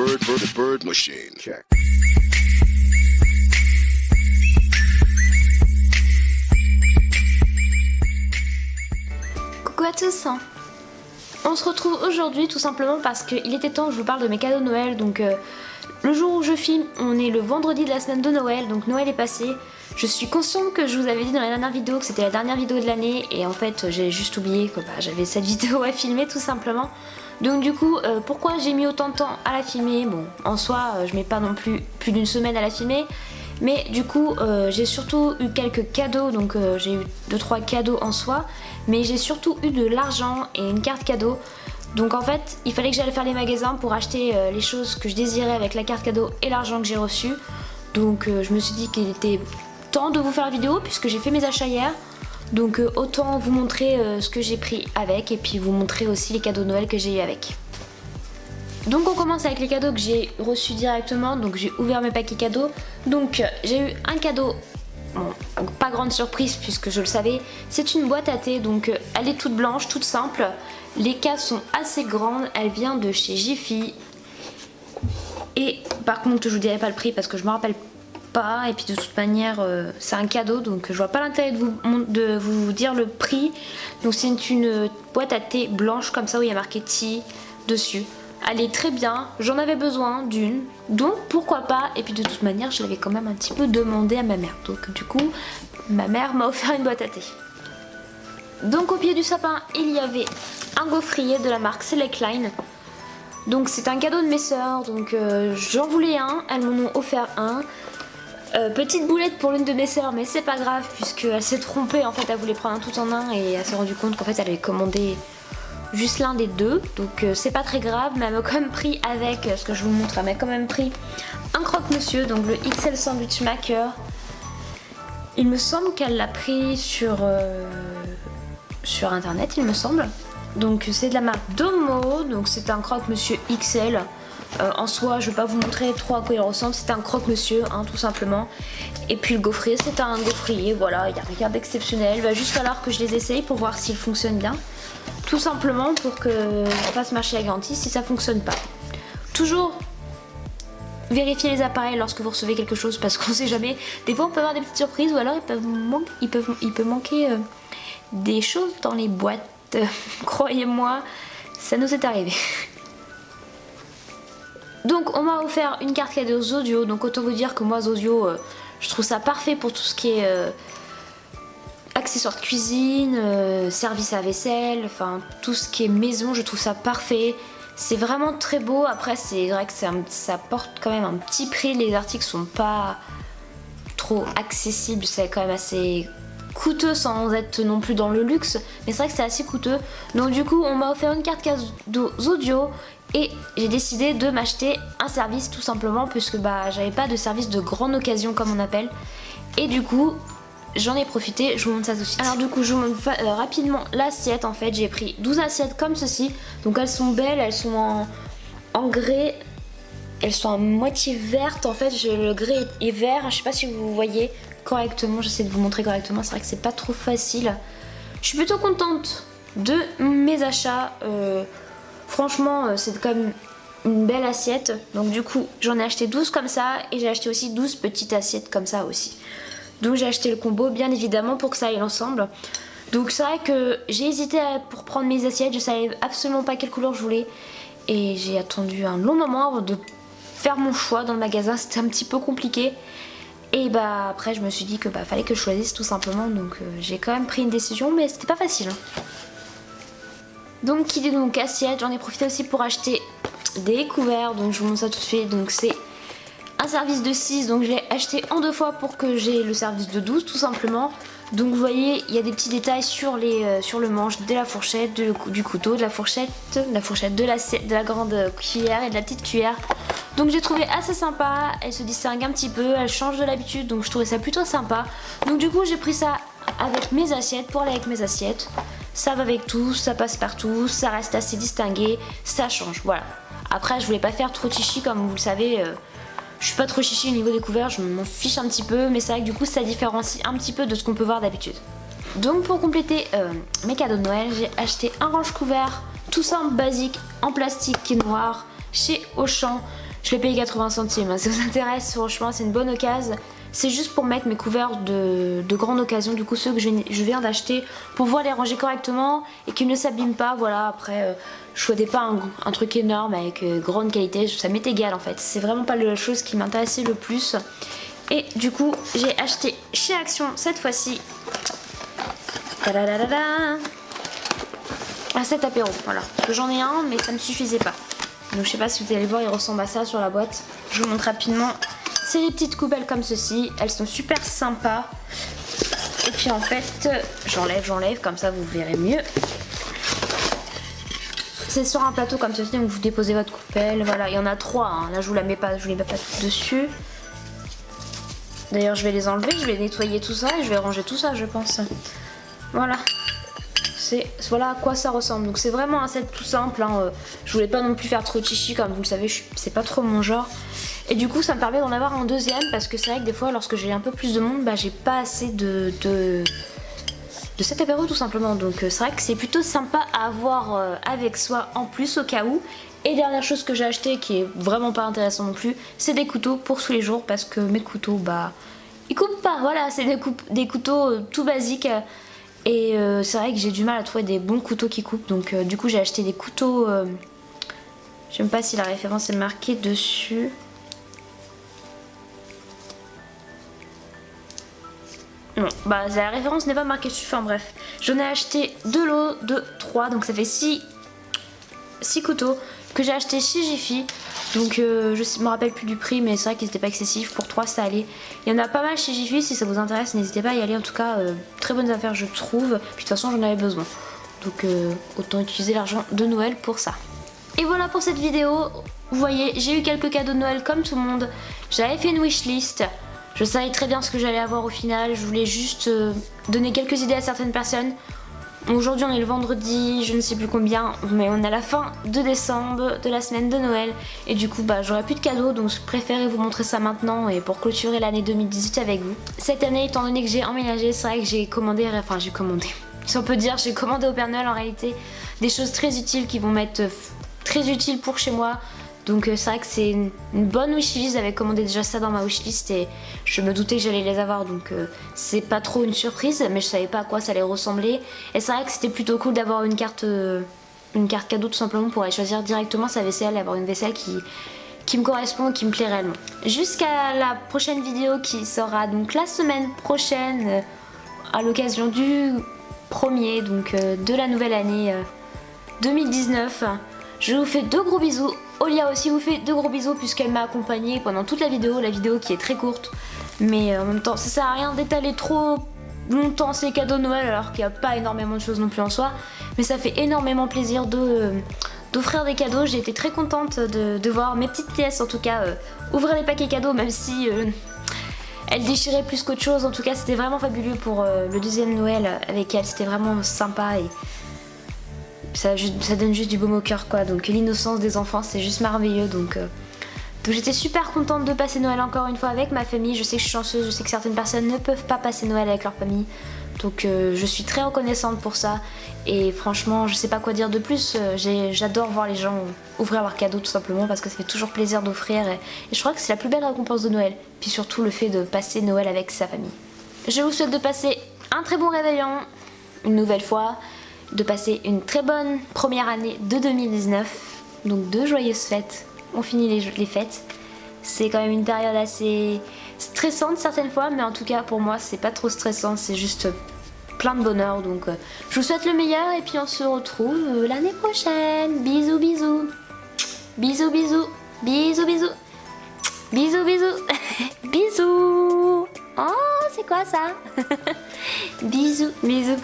bird machine. Check. Coucou à tous. On se retrouve aujourd'hui tout simplement parce qu'il était temps que je vous parle de mes cadeaux de Noël. Donc le jour où je filme, on est le vendredi de la semaine de Noël, donc Noël est passé. Je suis consciente que je vous avais dit dans la dernière vidéo que c'était la dernière vidéo de l'année et en fait j'ai juste oublié que j'avais cette vidéo à filmer tout simplement. Donc du coup, pourquoi j'ai mis autant de temps à la filmer? Bon, en soi, je mets pas non plus d'une semaine à la filmer. Mais du coup, j'ai surtout eu quelques cadeaux, donc j'ai eu 2-3 cadeaux en soi. Mais j'ai surtout eu de l'argent et une carte cadeau. Donc en fait, il fallait que j'aille faire les magasins pour acheter les choses que je désirais avec la carte cadeau et l'argent que j'ai reçu. Donc je me suis dit qu'il était temps de vous faire la vidéo puisque j'ai fait mes achats hier. Donc autant vous montrer ce que j'ai pris avec et puis vous montrer aussi les cadeaux de Noël que j'ai eu avec. Donc on commence avec les cadeaux que j'ai reçus directement. Donc j'ai ouvert mes paquets cadeaux. Donc j'ai eu un cadeau, bon, pas grande surprise puisque je le savais. C'est une boîte à thé, donc elle est toute blanche, toute simple. Les cases sont assez grandes, elle vient de chez Jiffy. Et par contre je vous dirai pas le prix parce que je me rappelle pas. Et puis de toute manière c'est un cadeau, donc je vois pas l'intérêt de vous dire le prix. Donc c'est une boîte à thé blanche comme ça où il y a marqué tea dessus. Elle est très bien, j'en avais besoin d'une, donc pourquoi pas. Et puis de toute manière je l'avais quand même un petit peu demandé à ma mère. Donc du coup ma mère m'a offert une boîte à thé. Donc au pied du sapin il y avait un gaufrier de la marque Selectline. Donc c'est un cadeau de mes sœurs, donc j'en voulais un, elles m'en ont offert un. Petite boulette pour l'une de mes sœurs, mais c'est pas grave puisqu'elle s'est trompée, en fait elle voulait prendre un tout en un et elle s'est rendue compte qu'en fait elle avait commandé juste l'un des deux, donc c'est pas très grave. Mais elle m'a quand même pris avec, ce que je vous montre, elle m'a quand même pris un croque-monsieur, donc le XL Sandwich Maker. Il me semble qu'elle l'a pris sur internet, il me semble. Donc c'est de la marque Domo, donc c'est un croque-monsieur XL. En soi, je vais pas vous montrer trop à quoi il ressemble, c'est un croque-monsieur, hein, tout simplement. Et puis le gaufrier, c'est un gaufrier, voilà, il n'y a rien d'exceptionnel. Il va juste falloir que je les essaye pour voir s'ils fonctionnent bien. Tout simplement pour qu'on fasse marcher la garantie si ça fonctionne pas. Toujours vérifier les appareils lorsque vous recevez quelque chose parce qu'on sait jamais. Des fois on peut avoir des petites surprises ou alors il peut manquer des choses dans les boîtes. Croyez-moi, ça nous est arrivé. Donc on m'a offert une carte cadeau Zodio, donc autant vous dire que moi Zodio, je trouve ça parfait pour tout ce qui est accessoires de cuisine, service à vaisselle, enfin tout ce qui est maison, je trouve ça parfait. C'est vraiment très beau. Après c'est vrai que ça porte quand même un petit prix, les articles sont pas trop accessibles, c'est quand même assez coûteux sans être non plus dans le luxe, mais c'est vrai que c'est assez coûteux. Donc du coup on m'a offert une carte cadeau Zodio et j'ai décidé de m'acheter un service tout simplement puisque j'avais pas de service de grande occasion comme on appelle. Et du coup j'en ai profité, je vous montre ça tout de suite. Alors du coup je vous montre rapidement l'assiette. En fait j'ai pris 12 assiettes comme ceci. Donc elles sont belles, elles sont en grès. Elles sont à moitié vertes en fait, le grès est vert, je sais pas si vous voyez correctement, j'essaie de vous montrer correctement, c'est vrai que c'est pas trop facile. Je suis plutôt contente de mes achats, franchement c'est quand même une belle assiette. Donc du coup j'en ai acheté 12 comme ça et j'ai acheté aussi 12 petites assiettes comme ça aussi. Donc j'ai acheté le combo bien évidemment pour que ça aille ensemble. Donc c'est vrai que j'ai hésité pour prendre mes assiettes, je savais absolument pas quelle couleur je voulais. Et j'ai attendu un long moment avant de faire mon choix dans le magasin, c'était un petit peu compliqué. Et après je me suis dit que fallait que je choisisse tout simplement. Donc j'ai quand même pris une décision mais c'était pas facile. Donc qui dit donc assiette, j'en ai profité aussi pour acheter des couverts. Donc je vous montre ça tout de suite. Donc c'est un service de 6, donc je l'ai acheté en 2 fois pour que j'ai le service de 12 tout simplement. Donc vous voyez il y a des petits détails sur le manche de la fourchette, du couteau, de la fourchette, de la grande cuillère et de la petite cuillère. Donc j'ai trouvé assez sympa, elle se distingue un petit peu, elle change de l'habitude, donc je trouvais ça plutôt sympa. Donc du coup j'ai pris ça avec mes assiettes, pour aller avec mes assiettes. Ça va avec tout, ça passe partout, ça reste assez distingué, ça change, voilà. Après je voulais pas faire trop chichi comme vous le savez. Je suis pas trop chichi au niveau des couverts, je m'en fiche un petit peu, mais c'est vrai que du coup ça différencie un petit peu de ce qu'on peut voir d'habitude. Donc pour compléter mes cadeaux de Noël, j'ai acheté un range couvert tout simple, basique, en plastique qui est noir, chez Auchan. Je l'ai payé 80 centimes, hein. Si ça vous intéresse, franchement c'est une bonne occasion. C'est juste pour mettre mes couverts de grande occasion, du coup ceux que je viens d'acheter, pour pouvoir les ranger correctement et qu'ils ne s'abîment pas. Voilà, après je souhaitais pas un truc énorme avec grande qualité, ça m'est égal en fait. C'est vraiment pas la chose qui m'intéressait le plus. Et du coup j'ai acheté chez Action cette fois-ci un set apéro, voilà. J'en ai un mais ça ne suffisait pas. Donc je sais pas si vous allez voir, il ressemble à ça sur la boîte. Je vous montre rapidement. C'est des petites coupelles comme ceci, elles sont super sympas. Et puis en fait, j'enlève, comme ça vous verrez mieux. C'est sur un plateau comme ceci, donc vous déposez votre coupelle, voilà, il y en a 3, hein. Là je vous les mets pas toutes dessus. D'ailleurs je vais les enlever, je vais nettoyer tout ça et je vais ranger tout ça je pense. Voilà. Voilà à quoi ça ressemble, donc c'est vraiment un set tout simple, hein. Je voulais pas non plus faire trop chichi comme vous le savez, c'est pas trop mon genre. Et du coup ça me permet d'en avoir un deuxième parce que c'est vrai que des fois lorsque j'ai un peu plus de monde, bah j'ai pas assez de set apéro tout simplement. Donc c'est vrai que c'est plutôt sympa à avoir avec soi en plus au cas où. Et dernière chose que j'ai acheté qui est vraiment pas intéressant non plus, c'est des couteaux pour tous les jours parce que mes couteaux bah ils coupent pas, voilà, c'est des couteaux tout basiques. Et c'est vrai que j'ai du mal à trouver des bons couteaux qui coupent, donc du coup j'ai acheté des couteaux, je sais même pas si la référence est marquée dessus. Non, bah la référence n'est pas marquée dessus, enfin bref. J'en ai acheté 2 lots de 3, donc ça fait 6 couteaux que j'ai acheté chez Jiffy. Donc je me rappelle plus du prix, mais c'est vrai qu'ils n'étaient pas excessifs, pour 3 ça allait. Il y en a pas mal chez Jiffy, si ça vous intéresse n'hésitez pas à y aller, en tout cas très bonnes affaires je trouve. Puis de toute façon j'en avais besoin, donc autant utiliser l'argent de Noël pour ça. Et voilà pour cette vidéo, vous voyez j'ai eu quelques cadeaux de Noël comme tout le monde. J'avais fait une wishlist, je savais très bien ce que j'allais avoir au final, je voulais juste donner quelques idées à certaines personnes. Aujourd'hui on est le vendredi, je ne sais plus combien, mais on est à la fin de décembre, de la semaine de Noël. Et du coup bah j'aurai plus de cadeaux, donc je préférais vous montrer ça maintenant et pour clôturer l'année 2018 avec vous. Cette année, étant donné que j'ai emménagé, c'est vrai que j'ai commandé, si on peut dire, j'ai commandé au Père Noël en réalité des choses très utiles qui vont m'être très utiles pour chez moi. Donc c'est vrai que c'est une bonne wishlist, j'avais commandé déjà ça dans ma wishlist et je me doutais que j'allais les avoir, donc c'est pas trop une surprise, mais je savais pas à quoi ça allait ressembler. Et c'est vrai que c'était plutôt cool d'avoir une carte cadeau tout simplement pour aller choisir directement sa vaisselle, avoir une vaisselle qui me correspond, qui me plaît réellement. Jusqu'à la prochaine vidéo qui sera donc la semaine prochaine à l'occasion du premier donc de la nouvelle année 2019. Je vous fais de gros bisous. Olia aussi vous fait de gros bisous puisqu'elle m'a accompagnée pendant toute la vidéo qui est très courte. Mais en même temps ça sert à rien d'étaler trop longtemps ces cadeaux de Noël alors qu'il n'y a pas énormément de choses non plus en soi. Mais ça fait énormément plaisir d'offrir des cadeaux. J'ai été très contente de voir mes petites pièces en tout cas ouvrir les paquets cadeaux, même si elle déchirait plus qu'autre chose. En tout cas c'était vraiment fabuleux pour le deuxième Noël avec elle, c'était vraiment sympa et ça donne juste du baume au cœur quoi. Donc l'innocence des enfants c'est juste merveilleux, donc j'étais super contente de passer Noël encore une fois avec ma famille. Je sais que je suis chanceuse, je sais que certaines personnes ne peuvent pas passer Noël avec leur famille, donc je suis très reconnaissante pour ça. Et franchement je sais pas quoi dire de plus, j'adore voir les gens ouvrir leurs cadeaux tout simplement parce que ça fait toujours plaisir d'offrir et je crois que c'est la plus belle récompense de Noël, puis surtout le fait de passer Noël avec sa famille. Je vous souhaite de passer un très bon réveillon une nouvelle fois, de passer une très bonne première année de 2019, donc de joyeuses fêtes. On finit les fêtes, c'est quand même une période assez stressante certaines fois, mais en tout cas pour moi c'est pas trop stressant, c'est juste plein de bonheur, donc je vous souhaite le meilleur et puis on se retrouve l'année prochaine. Bisous bisous, bisous bisous, bisous bisous, bisous bisous, bisous. Oh c'est quoi ça? Bisous bisous.